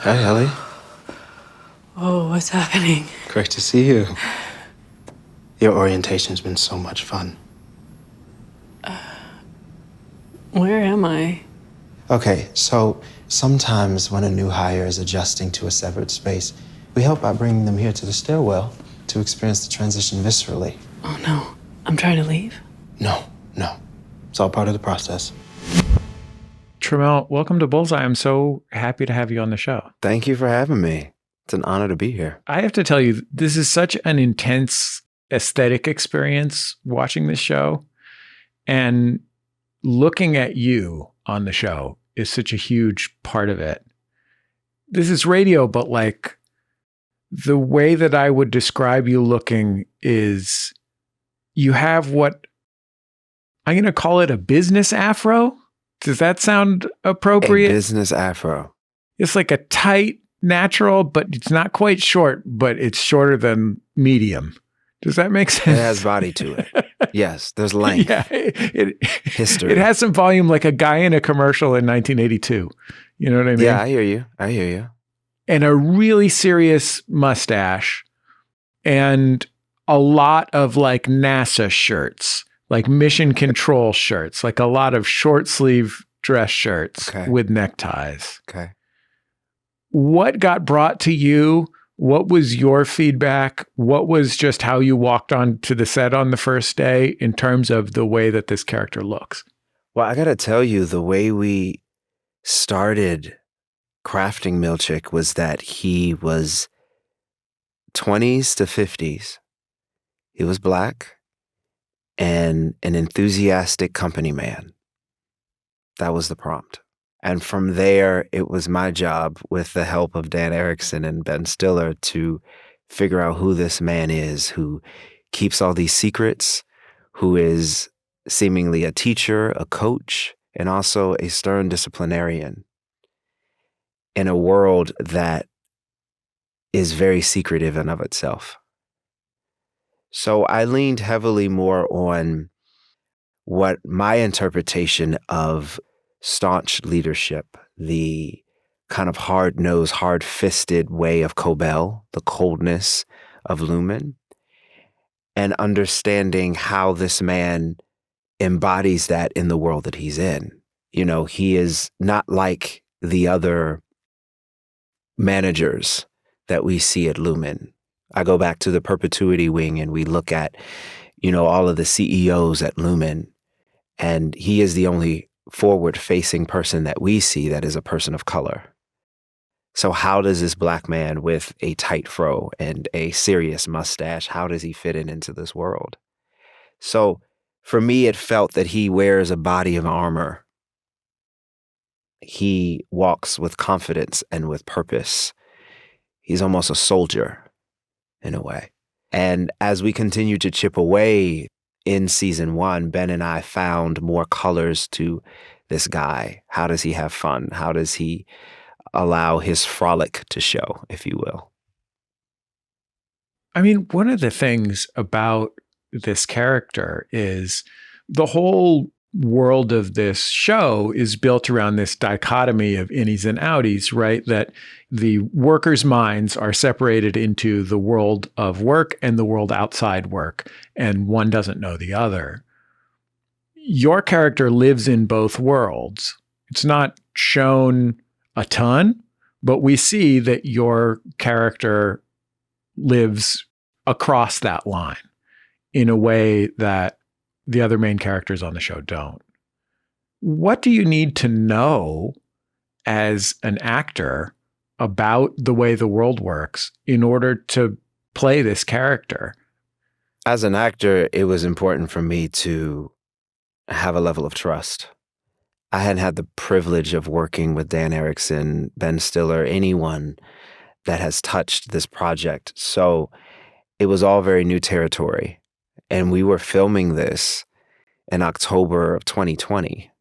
Hi, Ellie. Oh, what's happening? Great to see you. Your orientation's been so much fun. Where am I? Okay, so sometimes when a new hire is adjusting to a severed space, we help by bringing them here to the stairwell to experience the transition viscerally. Oh no, I'm trying to leave? No. It's all part of the process. Tramell, welcome to Bullseye. I'm so happy to have you on the show. Thank you for having me. It's an honor to be here. I have to tell you, this is such an intense aesthetic experience watching this show. And looking at you on the show is such a huge part of it. This is radio, but like the way that I would describe you looking is you have what I'm going to call it a business afro. Does that sound appropriate? A business afro. It's like a tight, natural, but it's not quite short, but it's shorter than medium. Does that make sense? It has body to it. Yes, there's length. Yeah, History. It has some volume, like a guy in a commercial in 1982. You know what I mean? Yeah, I hear you. And a really serious mustache and a lot of like NASA shirts, like mission control shirts, like a lot of short sleeve dress shirts with neckties. Okay. What got brought to you? What was your feedback? What was just how you walked on to the set on the first day in terms of the way that this character looks? Well, I got to tell you, the way we started crafting Milchick was that he was 20s to 50s. He was Black and an enthusiastic company man. That was the prompt. And from there, it was my job, with the help of Dan Erickson and Ben Stiller, to figure out who this man is, who keeps all these secrets, who is seemingly a teacher, a coach, and also a stern disciplinarian in a world that is very secretive in of itself. So I leaned heavily more on what my interpretation of staunch leadership, the kind of hard-nosed, hard-fisted way of Cobell, the coldness of Lumon, and understanding how this man embodies that in the world that he's in. You know, he is not like the other managers that we see at Lumon. I go back to the perpetuity wing and we look at, you know, all of the CEOs at Lumon, and he is the only forward-facing person that we see that is a person of color. So how does this Black man with a tight fro and a serious mustache, how does he fit into this world? So for me, it felt that he wears a body of armor. He walks with confidence and with purpose. He's almost a soldier in a way. And as we continue to chip away in season 1, Ben and I found more colors to this guy. How does he have fun? How does he allow his frolic to show, if you will? I mean, one of the things about this character is the whole world of this show is built around this dichotomy of innies and outies, right? That the workers' minds are separated into the world of work and the world outside work, and one doesn't know the other. Your character lives in both worlds. It's not shown a ton, but we see that your character lives across that line in a way that the other main characters on the show don't. What do you need to know as an actor about the way the world works in order to play this character? As an actor, it was important for me to have a level of trust. I hadn't had the privilege of working with Dan Erickson, Ben Stiller, anyone that has touched this project. So it was all very new territory. And we were filming this in October of 2020.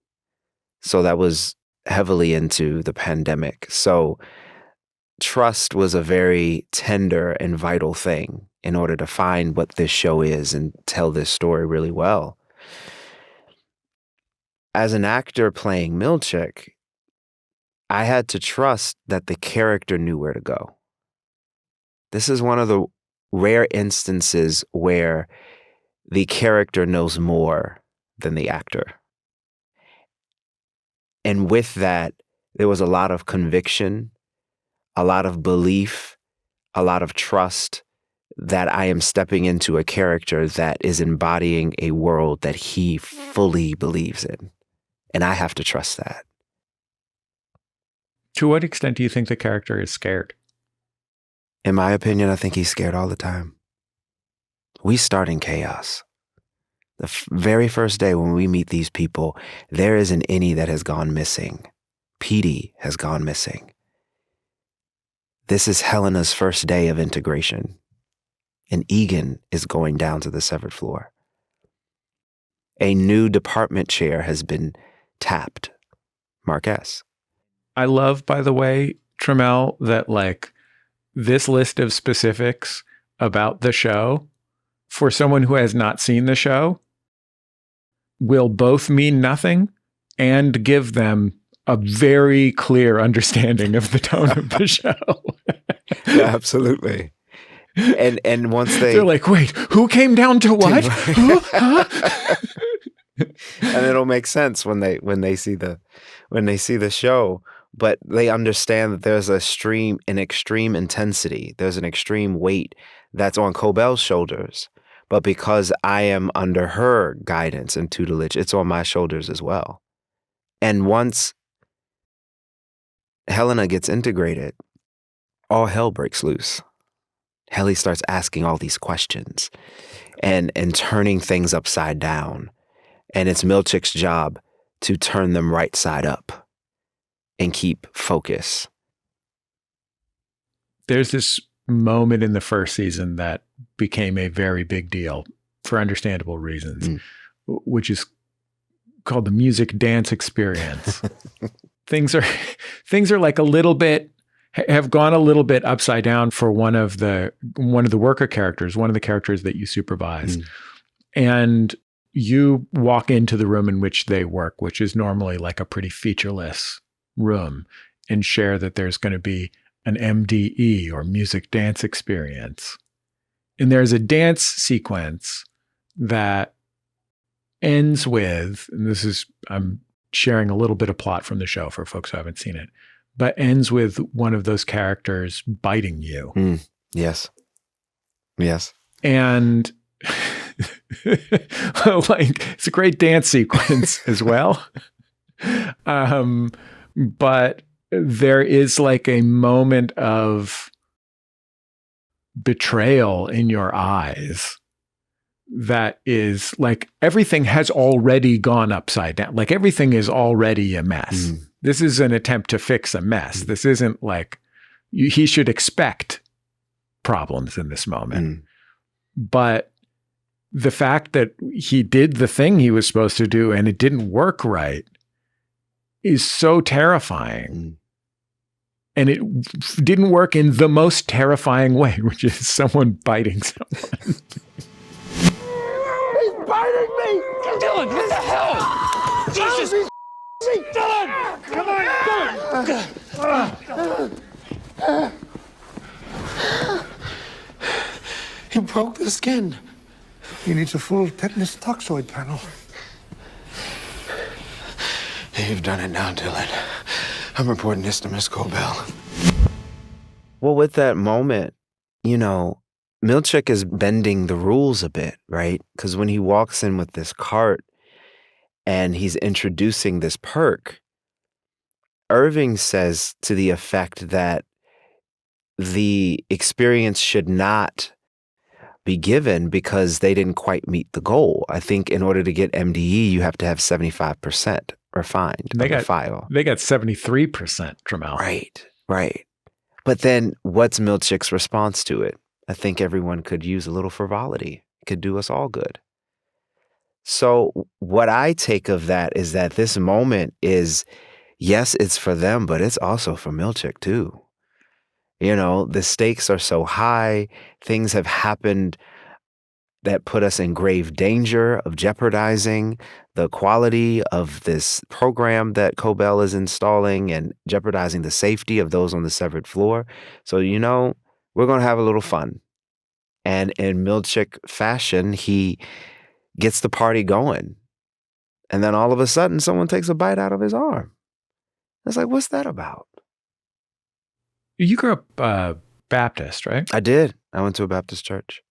So that was heavily into the pandemic. So trust was a very tender and vital thing in order to find what this show is and tell this story really well. As an actor playing Milchick, I had to trust that the character knew where to go. This is one of the rare instances where the character knows more than the actor. And with that, there was a lot of conviction, a lot of belief, a lot of trust that I am stepping into a character that is embodying a world that he fully believes in. And I have to trust that. To what extent do you think the character is scared? In my opinion, I think he's scared all the time. We start in chaos. The very first day when we meet these people, there is an innie that has gone missing. Petey has gone missing. This is Helena's first day of integration. And Egan is going down to the severed floor. A new department chair has been tapped. Mark S. I love, by the way, Tramell, that like this list of specifics about the show for someone who has not seen the show will both mean nothing and give them a very clear understanding of the tone of the show. Yeah, absolutely. And once they're like, wait, who came down to what? Huh? And it'll make sense when they see the show. But they understand that there's an extreme intensity. There's an extreme weight that's on Cobell's shoulders. But because I am under her guidance and tutelage, it's on my shoulders as well. And once Helena gets integrated, all hell breaks loose. Helly starts asking all these questions and turning things upside down. And it's Milchick's job to turn them right side up and keep focus. There's this moment in the first season that became a very big deal for understandable reasons, which is called the music dance experience. Things are like a little bit, have gone a little bit upside down for one of the worker characters, one of the characters that you supervise. And you walk into the room in which they work, which is normally like a pretty featureless room, and share that there's going to be an MDE or music dance experience. And there's a dance sequence that ends with, and I'm sharing a little bit of plot from the show for folks who haven't seen it, but ends with one of those characters biting you. Yes. And like, it's a great dance sequence as well. But there is like a moment of betrayal in your eyes that is like everything has already gone upside down. Like everything is already a mess. This is an attempt to fix a mess. This isn't like he should expect problems in this moment. But the fact that he did the thing he was supposed to do and it didn't work right is so terrifying. And it didn't work in the most terrifying way, which is someone biting someone. He's biting me! Dylan, what the hell? Jesus! Dylan! Come on, Dylan! He broke the skin. He needs a full tetanus toxoid panel. You've done it now, Dylan. I'm reporting this to Miss Cobell. Well, with that moment, Milchick is bending the rules a bit, right? Because when he walks in with this cart and he's introducing this perk, Irving says to the effect that the experience should not be given because they didn't quite meet the goal. I think in order to get MDE, you have to have 75% refined on the file. They got 73%, Tramell. Right. But then what's Milchick's response to it? I think everyone could use a little frivolity. It could do us all good. So what I take of that is that this moment is, yes, it's for them, but it's also for Milchick too. The stakes are so high. Things have happened that put us in grave danger of jeopardizing the quality of this program that Cobell is installing and jeopardizing the safety of those on the severed floor. So, we're going to have a little fun. And in Milchick fashion, he gets the party going. And then all of a sudden, someone takes a bite out of his arm. It's like, what's that about? You grew up Baptist, right? I did. I went to a Baptist church.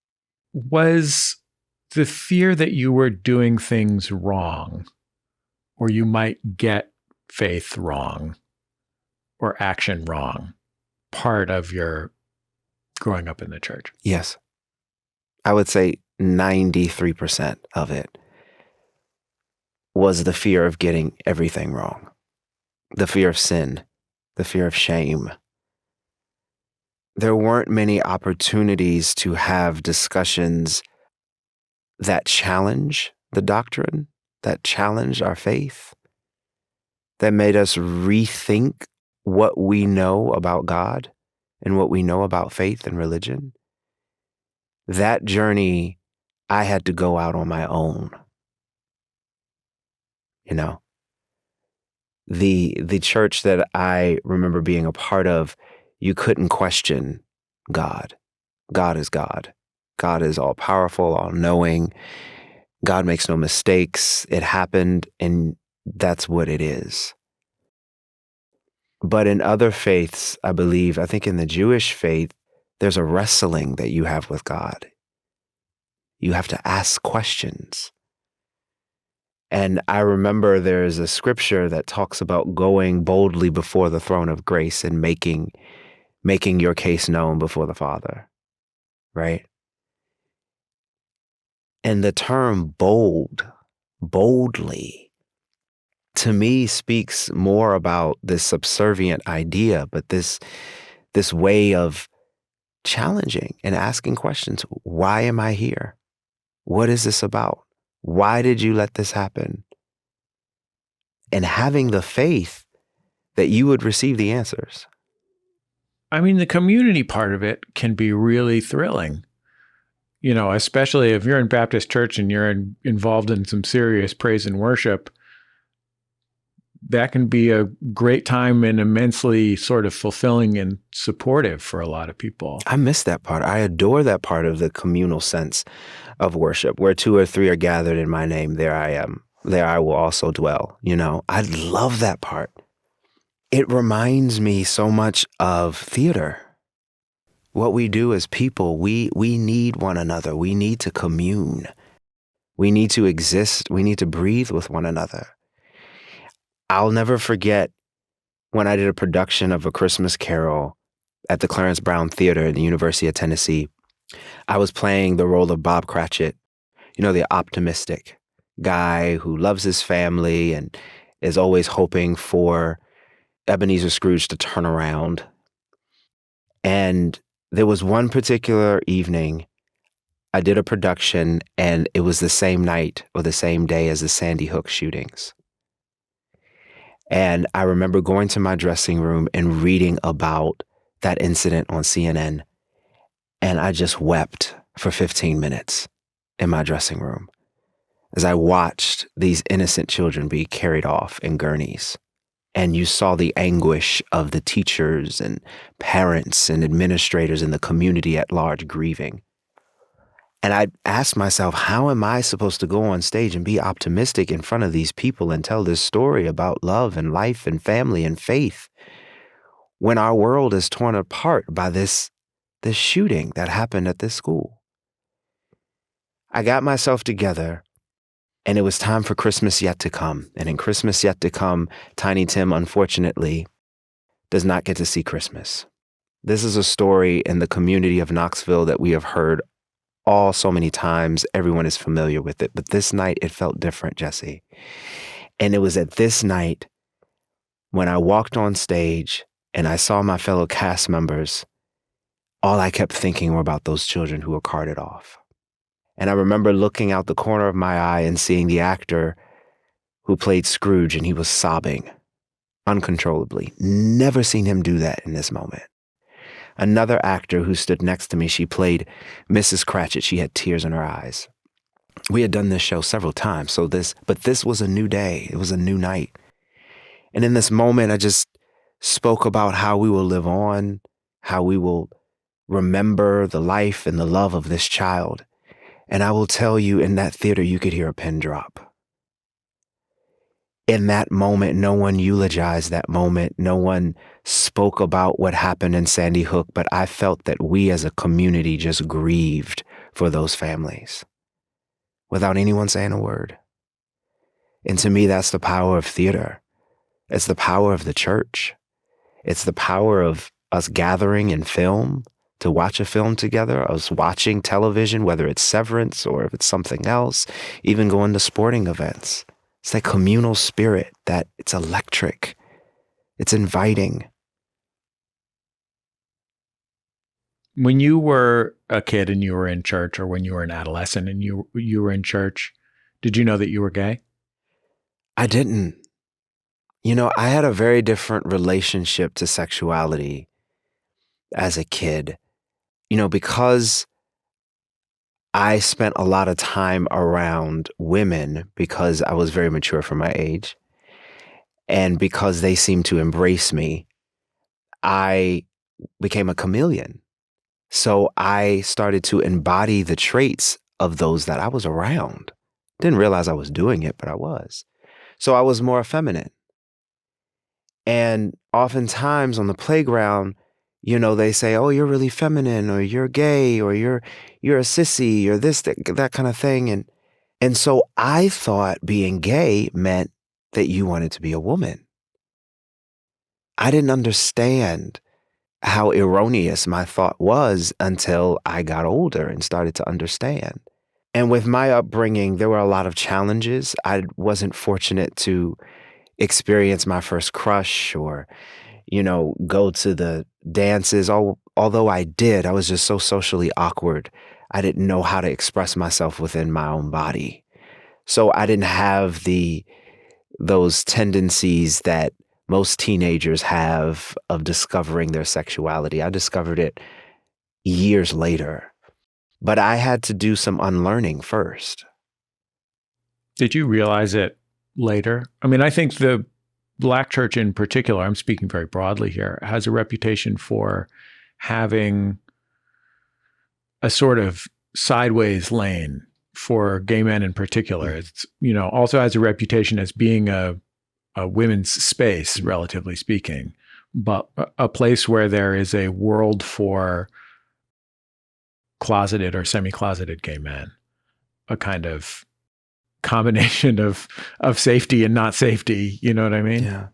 Was the fear that you were doing things wrong, or you might get faith wrong or action wrong, part of your growing up in the church? Yes. I would say 93% of it was the fear of getting everything wrong, the fear of sin, the fear of shame. There weren't many opportunities to have discussions that challenge the doctrine, that challenge our faith, that made us rethink what we know about God and what we know about faith and religion. That journey, I had to go out on my own. The church that I remember being a part of, you couldn't question God. God is God. God is all powerful, all knowing. God makes no mistakes. It happened, and that's what it is. But in other faiths, I think in the Jewish faith, there's a wrestling that you have with God. You have to ask questions. And I remember there's a scripture that talks about going boldly before the throne of grace and making your case known before the Father, right? And the term boldly, to me speaks more about this subservient idea, but this way of challenging and asking questions. Why am I here? What is this about? Why did you let this happen? And having the faith that you would receive the answers. I mean, the community part of it can be really thrilling. Especially if you're in Baptist church and you're involved in some serious praise and worship, that can be a great time and immensely sort of fulfilling and supportive for a lot of people. I miss that part. I adore that part of the communal sense of worship, where 2 or 3 are gathered in my name, there I am. There I will also dwell. I love that part. It reminds me so much of theater. What we do as people, we need one another. We need to commune. We need to exist. We need to breathe with one another. I'll never forget when I did a production of A Christmas Carol at the Clarence Brown Theater at the University of Tennessee. I was playing the role of Bob Cratchit, the optimistic guy who loves his family and is always hoping for Ebenezer Scrooge to turn around. And there was one particular evening I did a production, and it was the same night or the same day as the Sandy Hook shootings. And I remember going to my dressing room and reading about that incident on CNN. And I just wept for 15 minutes in my dressing room as I watched these innocent children be carried off in gurneys. And you saw the anguish of the teachers and parents and administrators in the community at large grieving. And I asked myself, how am I supposed to go on stage and be optimistic in front of these people and tell this story about love and life and family and faith when our world is torn apart by this shooting that happened at this school? I got myself together, and it was time for Christmas Yet to Come. And in Christmas Yet to Come, Tiny Tim, unfortunately, does not get to see Christmas. This is a story in the community of Knoxville that we have heard all so many times. Everyone is familiar with it. But this night, it felt different, Jesse. And it was at this night when I walked on stage and I saw my fellow cast members, all I kept thinking were about those children who were carted off. And I remember looking out the corner of my eye and seeing the actor who played Scrooge, and he was sobbing uncontrollably. Never seen him do that in this moment. Another actor who stood next to me, she played Mrs. Cratchit. She had tears in her eyes. We had done this show several times, but this was a new day. It was a new night. And in this moment, I just spoke about how we will live on, how we will remember the life and the love of this child. And I will tell you, in that theater, you could hear a pin drop. In that moment, no one eulogized that moment. No one spoke about what happened in Sandy Hook, but I felt that we as a community just grieved for those families without anyone saying a word. And to me, that's the power of theater. It's the power of the church. It's the power of us gathering in film to watch a film together, us watching television, whether it's Severance or if it's something else, even going to sporting events. It's that communal spirit that it's electric. It's inviting. When you were a kid and you were in church, or when you were an adolescent and you were in church, did you know that you were gay? I didn't. I had a very different relationship to sexuality as a kid. Because I spent a lot of time around women because I was very mature for my age, and because they seemed to embrace me, I became a chameleon. So I started to embody the traits of those that I was around. Didn't realize I was doing it, but I was. So I was more effeminate. And oftentimes on the playground, they say, oh, you're really feminine, or you're gay, or you're a sissy, or this, that kind of thing. And so I thought being gay meant that you wanted to be a woman. I didn't understand how erroneous my thought was until I got older and started to understand. And with my upbringing, there were a lot of challenges. I wasn't fortunate to experience my first crush or, go to the dances. Although I did, I was just so socially awkward. I didn't know how to express myself within my own body. So I didn't have those tendencies that most teenagers have of discovering their sexuality. I discovered it years later, but I had to do some unlearning first. Did you realize it later? I mean, I think the Black church in particular, I'm speaking very broadly here, has a reputation for having a sort of sideways lane for gay men in particular. It's, also has a reputation as being a women's space, relatively speaking, but a place where there is a world for closeted or semi-closeted gay men, a kind of combination of safety and not safety. You know what I mean? Yeah.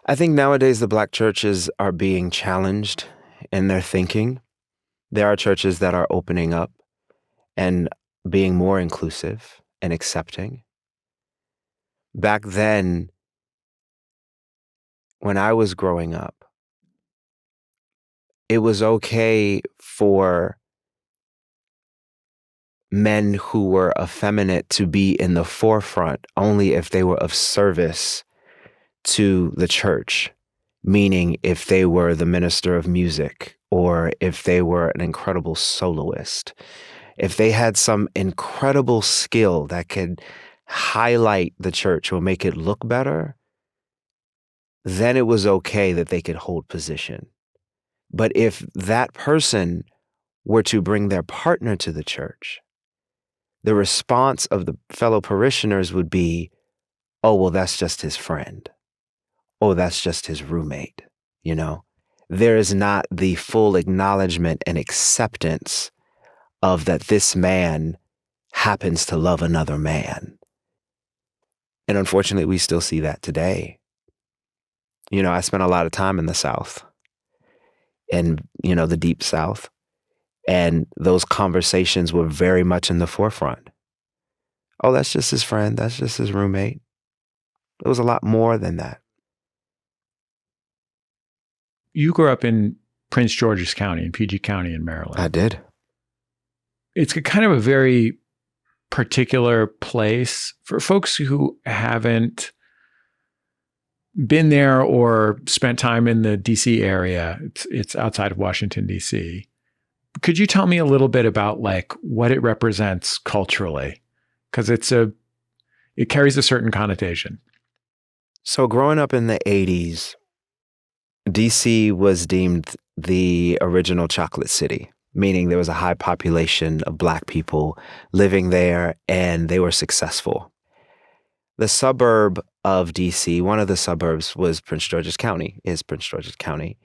I think nowadays the Black churches are being challenged in their thinking. There are churches that are opening up and being more inclusive and accepting. Back then, when I was growing up, it was okay for men who were effeminate to be in the forefront only if they were of service to the church, meaning if they were the minister of music or if they were an incredible soloist, if they had some incredible skill that could highlight the church or make it look better, then it was okay that they could hold position. But if that person were to bring their partner to the church, the response of the fellow parishioners would be, oh, well, that's just his friend. Oh, that's just his roommate. There is not the full acknowledgement and acceptance of that this man happens to love another man. And unfortunately, we still see that today. I spent a lot of time in the South and, the deep South. And those conversations were very much in the forefront. Oh, that's just his friend. That's just his roommate. It was a lot more than that. You grew up in Prince George's County, in PG County in Maryland. I did. It's kind of a very particular place for folks who haven't been there or spent time in the DC area. It's outside of Washington, DC. Could you tell me a little bit about like what it represents culturally? Because it carries a certain connotation. So growing up in the 80s, DC was deemed the original chocolate city, meaning there was a high population of Black people living there and they were successful. The suburb of DC, one of the suburbs was Prince George's County.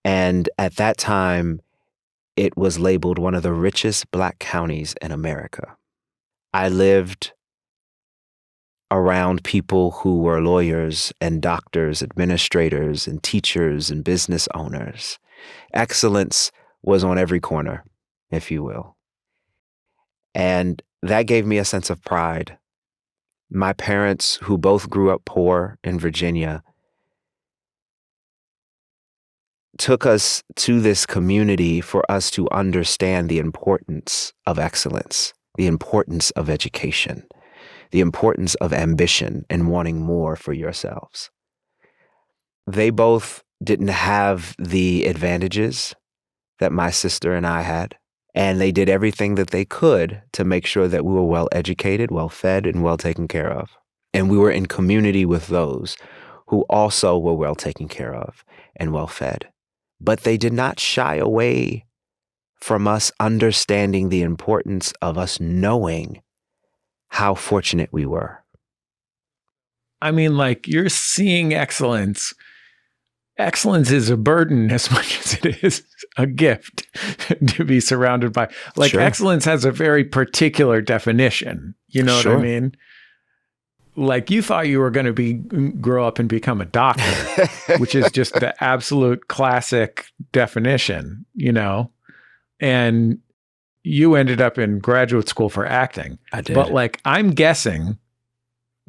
And at that time, it was labeled one of the richest Black counties in America. I lived around people who were lawyers and doctors, administrators and teachers and business owners. Excellence was on every corner, if you will. And that gave me a sense of pride. My parents, who both grew up poor in Virginia, took us to this community for us to understand the importance of excellence, the importance of education, the importance of ambition and wanting more for yourselves. They both didn't have the advantages that my sister and I had. And they did everything that they could to make sure that we were well educated, well fed, and well taken care of. And we were in community with those who also were well taken care of and well fed. But they did not shy away from us understanding the importance of us knowing how fortunate we were. I mean, like you're seeing excellence. Excellence is a burden as much as it is a gift to be surrounded by. Like Sure. Excellence has a very particular definition. You know Sure. what I mean? Like you thought you were going to grow up and become a doctor, which is just the absolute classic definition, you know? And you ended up in graduate school for acting. I did. But like, I'm guessing,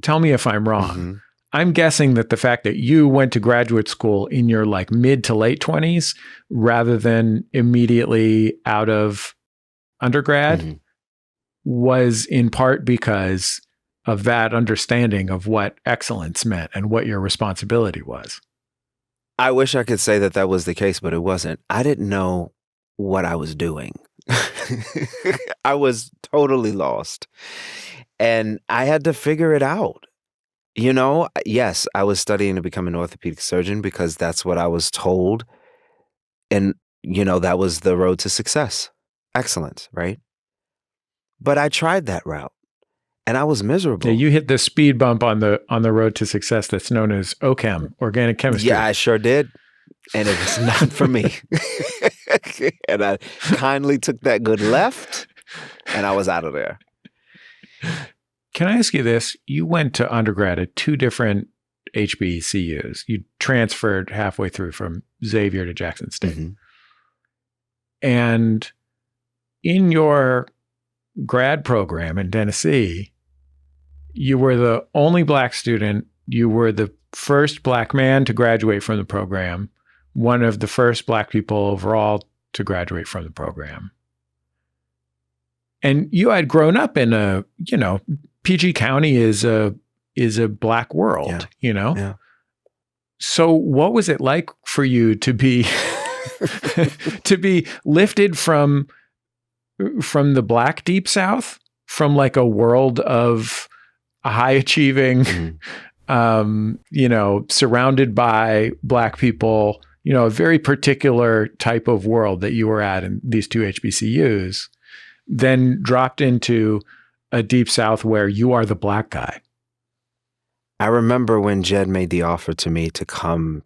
tell me if I'm wrong. Mm-hmm. I'm guessing that the fact that you went to graduate school in your like mid to late 20s rather than immediately out of undergrad Mm-hmm. was in part because of that understanding of what excellence meant and what your responsibility was. I wish I could say that that was the case, but it wasn't. I didn't know what I was doing. I was totally lost. And I had to figure it out. You know, yes, I was studying to become an orthopedic surgeon because that's what I was told. And, you know, that was the road to success. Excellence, right? But I tried that route and I was miserable. Yeah, you hit the speed bump on the road to success that's known as OChem, organic chemistry. Yeah, I sure did. And it was not for me. And I kindly took that good left and I was out of there. Can I ask you this? You went to undergrad at two different HBCUs. You transferred halfway through from Xavier to Jackson State. Mm-hmm. And in your grad program in Tennessee, you were the only Black student. You were the first Black man to graduate from the program, one of the first Black people overall to graduate from the program. And you had grown up in a, you know, PG County is a Black world, Yeah. you know? Yeah. So what was it like for you to be to be lifted from the Black Deep South, from like a world of high achieving, you know, surrounded by Black people, you know, a very particular type of world that you were at in these two HBCUs, then dropped into a Deep South where you are the Black guy? I remember when Jed made the offer to me to come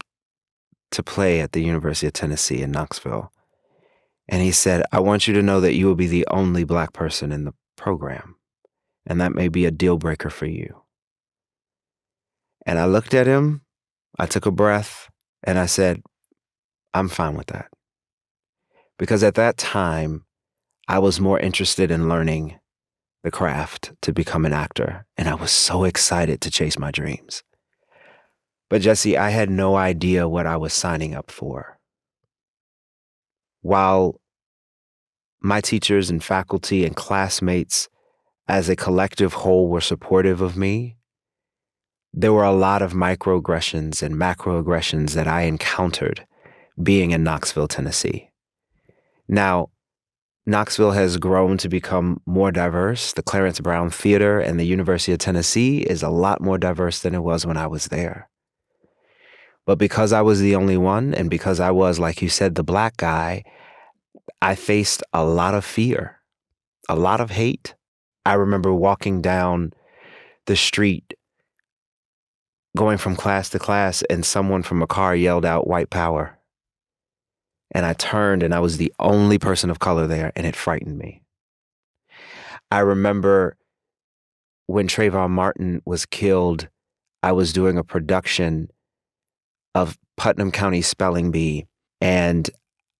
to play at the University of Tennessee in Knoxville. And he said, I want you to know that you will be the only Black person in the program. And that may be a deal breaker for you. And I looked at him, I took a breath, and I said, I'm fine with that. Because at that time, I was more interested in learning the craft to become an actor. And I was so excited to chase my dreams. But Jesse, I had no idea what I was signing up for. While my teachers and faculty and classmates as a collective whole were supportive of me, there were a lot of microaggressions and macroaggressions that I encountered being in Knoxville, Tennessee. Now, Knoxville has grown to become more diverse. The Clarence Brown Theater and the University of Tennessee is a lot more diverse than it was when I was there. But because I was the only one, and because I was, like you said, the black guy, I faced a lot of fear, a lot of hate. I remember walking down the street, going from class to class, and someone from a car yelled out, "White power." And I turned, and I was the only person of color there, and it frightened me. I remember when Trayvon Martin was killed, I was doing a production of Putnam County Spelling Bee, and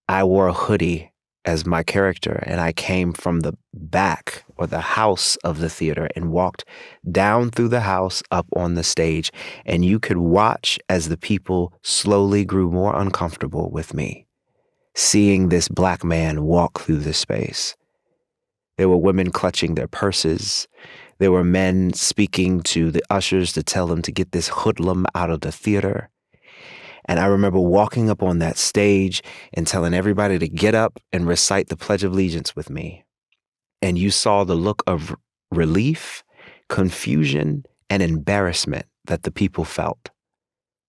I wore a hoodie as my character, and I came from the back or the house of the theater and walked down through the house up on the stage, and you could watch as the people slowly grew more uncomfortable with me, seeing this black man walk through the space. There were women clutching their purses. There were men speaking to the ushers to tell them to get this hoodlum out of the theater. And I remember walking up on that stage and telling everybody to get up and recite the Pledge of Allegiance with me. And you saw the look of relief, confusion, and embarrassment that the people felt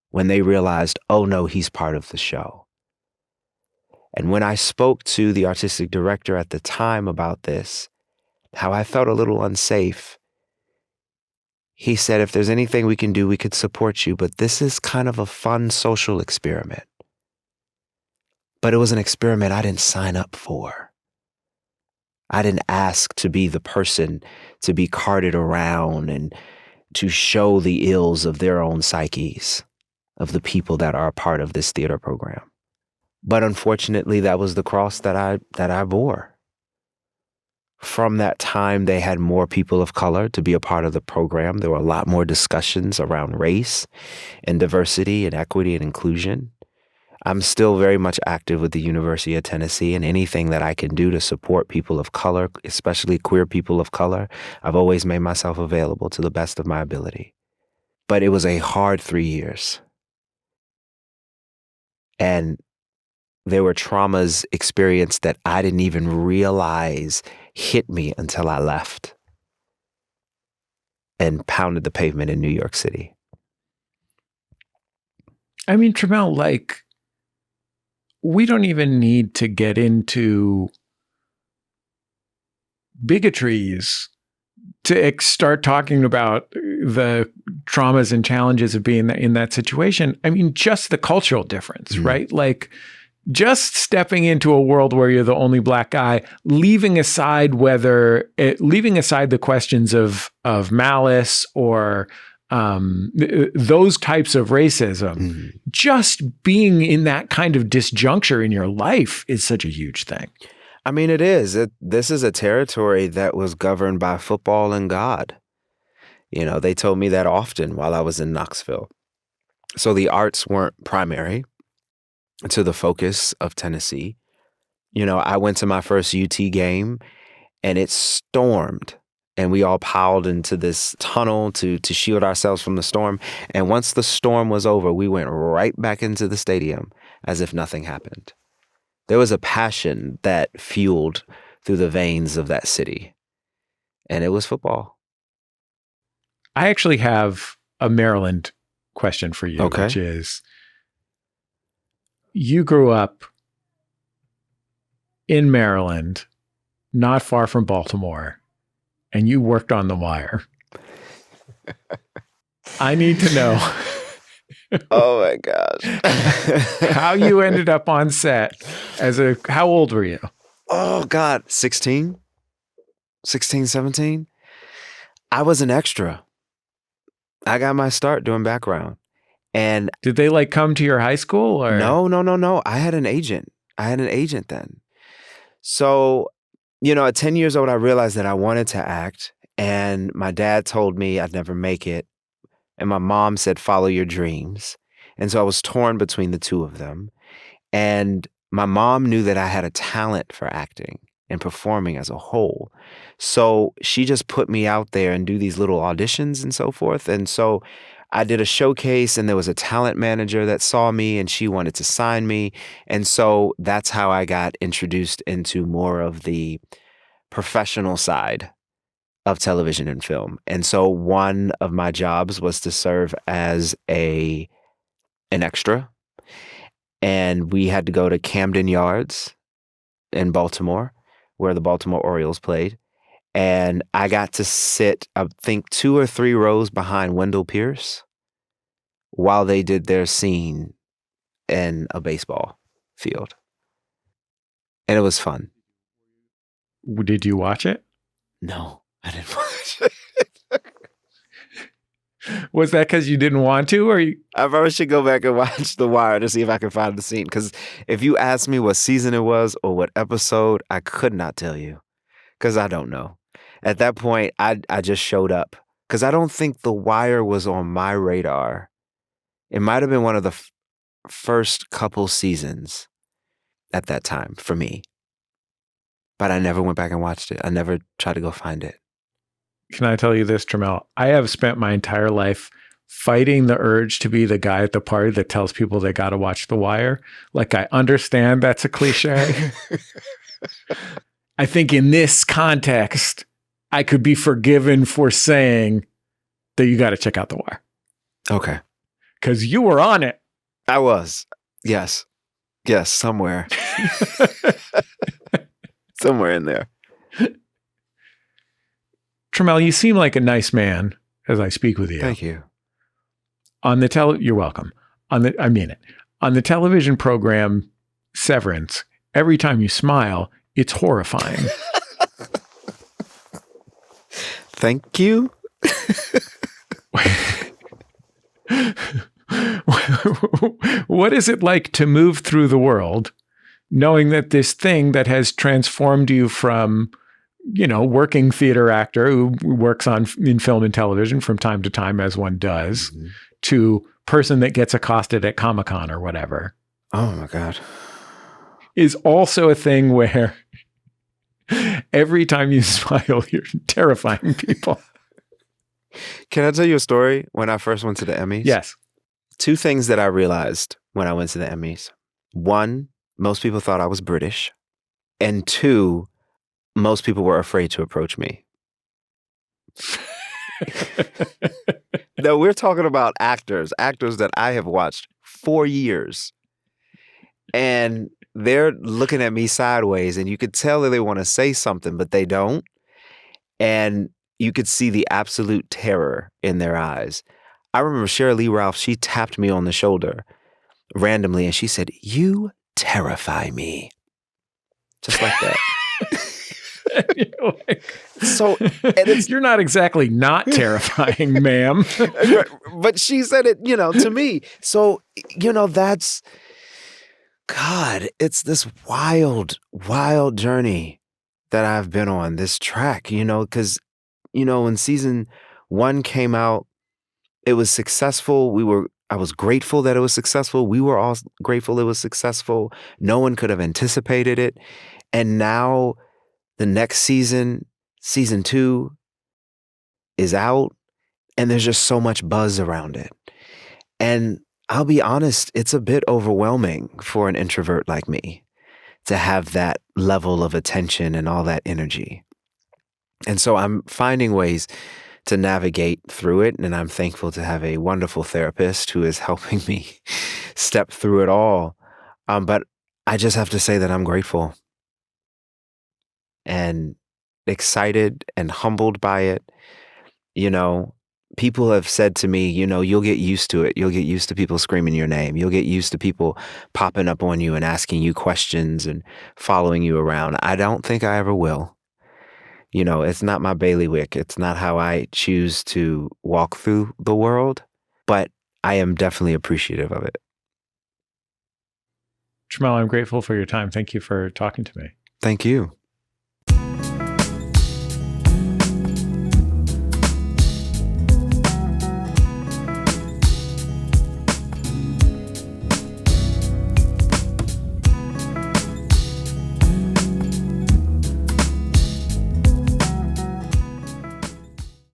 when they realized, oh no, he's part of the show. And when I spoke to the artistic director at the time about this, how I felt a little unsafe, he said, if there's anything we can do, we could support you, but this is kind of a fun social experiment. But it was an experiment I didn't sign up for. I didn't ask to be the person to be carted around and to show the ills of their own psyches, of the people that are a part of this theater program. But unfortunately, that was the cross that I bore. From that time, they had more people of color to be a part of the program. There were a lot more discussions around race and diversity and equity and inclusion. I'm still very much active with the University of Tennessee, and anything that I can do to support people of color, especially queer people of color, I've always made myself available to the best of my ability. But it was a hard 3 years. And there were traumas experienced that I didn't even realize hit me until I left and pounded the pavement in New York City. I mean, Tramell, like, we don't even need to get into bigotries to start talking about the traumas and challenges of being in that situation. I mean, just the cultural difference, right? Like, just stepping into a world where you're the only black guy, leaving aside the questions of malice or those types of racism, just being in that kind of disjuncture in your life is such a huge thing. I mean, it is. This is a territory that was governed by football and God. You know, they told me that often while I was in Knoxville. So the arts weren't primary to the focus of Tennessee. You know, I went to my first UT game and it stormed and we all piled into this tunnel to shield ourselves from the storm. And once the storm was over, we went right back into the stadium as if nothing happened. There was a passion that fueled through the veins of that city, and it was football. I actually have a Maryland question for you, which is, you grew up in Maryland, not far from Baltimore, and you worked on The Wire. I need to know. Oh my gosh. How you ended up on set how old were you? Oh God, 16, 17. I was an extra. I got my start doing background. And did they like come to your high school or? No. I had an agent. Then. So, you know, at 10 years old, I realized that I wanted to act. And my dad told me I'd never make it. And my mom said, follow your dreams. And so I was torn between the two of them. And my mom knew that I had a talent for acting and performing as a whole. So she just put me out there and do these little auditions and so forth. And so I did a showcase and there was a talent manager that saw me and she wanted to sign me. And so that's how I got introduced into more of the professional side of television and film. And so one of my jobs was to serve as an extra. And we had to go to Camden Yards in Baltimore, where the Baltimore Orioles played. And I got to sit, I think, 2 or 3 rows behind Wendell Pierce while they did their scene in a baseball field. And it was fun. Did you watch it? No, I didn't watch it. Was that because you didn't want to, or you? I probably should go back and watch The Wire to see if I can find the scene. Because if you asked me what season it was or what episode, I could not tell you. Because I don't know. At that point, I just showed up. Because I don't think The Wire was on my radar. It might have been one of the first couple seasons at that time for me. But I never went back and watched it. I never tried to go find it. Can I tell you this, Tramell? I have spent my entire life fighting the urge to be the guy at the party that tells people they got to watch The Wire. Like, I understand that's a cliche. I think in this context, I could be forgiven for saying that you got to check out The Wire. Okay. Because you were on it. I was. Yes. Yes, somewhere. Somewhere in there. Tramell, you seem like a nice man as I speak with you. Thank you. On the you're welcome. I mean it. On the television program Severance, every time you smile, it's horrifying. Thank you. What is it like to move through the world knowing that this thing that has transformed you from, working theater actor who works in film and television from time to time, as one does, to person that gets accosted at Comic-Con or whatever? Oh my God. Is also a thing where every time you smile, you're terrifying people. Can I tell you a story when I first went to the Emmys? Yes. 2 things that I realized when I went to the Emmys. 1, most people thought I was British. And 2, most people were afraid to approach me. Now, we're talking about actors that I have watched for years. And they're looking at me sideways, and you could tell that they want to say something, but they don't. And you could see the absolute terror in their eyes. I remember Sheryl Lee Ralph, she tapped me on the shoulder randomly, and she said, "You terrify me." Just like that. So you're not exactly not terrifying, ma'am. But she said it, to me. So, that's, God, it's this wild, wild journey that I've been on, this track, because, when season 1 came out, it was successful. I was grateful that it was successful. We were all grateful it was successful. No one could have anticipated it. And now the next season 2 is out, and there's just so much buzz around it. And I'll be honest, it's a bit overwhelming for an introvert like me to have that level of attention and all that energy. And so I'm finding ways to navigate through it, and I'm thankful to have a wonderful therapist who is helping me step through it all. But I just have to say that I'm grateful and excited and humbled by it. People have said to me, you'll get used to it. You'll get used to people screaming your name. You'll get used to people popping up on you and asking you questions and following you around. I don't think I ever will. It's not my bailiwick. It's not how I choose to walk through the world, but I am definitely appreciative of it. Tramell, I'm grateful for your time. Thank you for talking to me. Thank you.